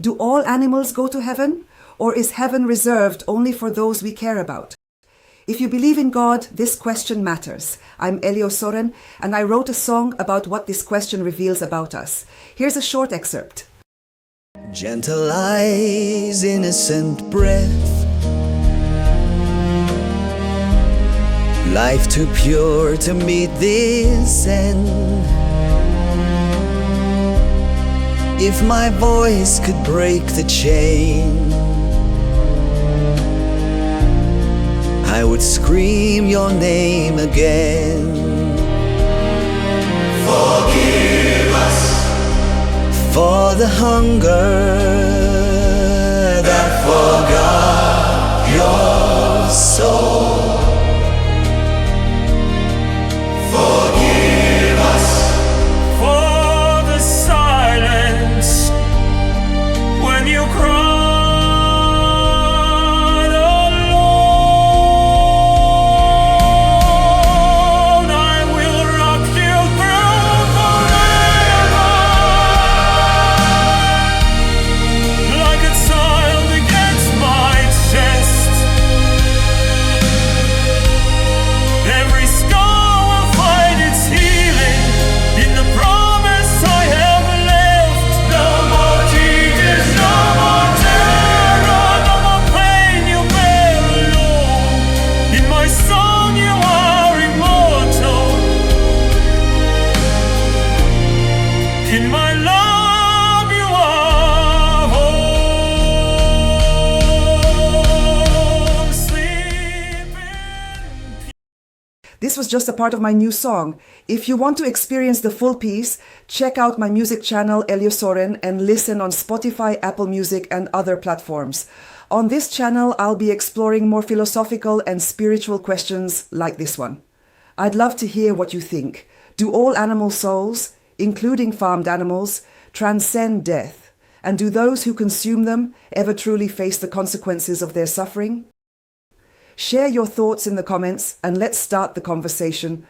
Do all animals go to heaven? Or is heaven reserved only for those we care about? If you believe in God, this question matters. I'm Elio Soren, and I wrote a song about what this question reveals about us. Here's a short excerpt. Gentle eyes, innocent breath, life too pure to meet this end. If my voice could break the chain, I would scream your name again. Forgive us for the hunger that forgot your soul. Forgive us for the silence when you cried alone. I will rock you through forever, like a child against my chest. Every scar will find its healing in the promise I have left. No more tears, no more terror, no more pain you bear alone. In my song you are immortal, in my love you are home. Sleep in This was just a part of my new song. If you want to experience the full piece, check out my music channel Elio Soren and listen on Spotify, Apple Music, and other platforms. On this channel, I'll be exploring more philosophical and spiritual questions like this one. I'd love to hear what you think. Do all animal souls, including farmed animals, transcend death? And do those who consume them ever truly face the consequences of their suffering? Share your thoughts in the comments and let's start the conversation.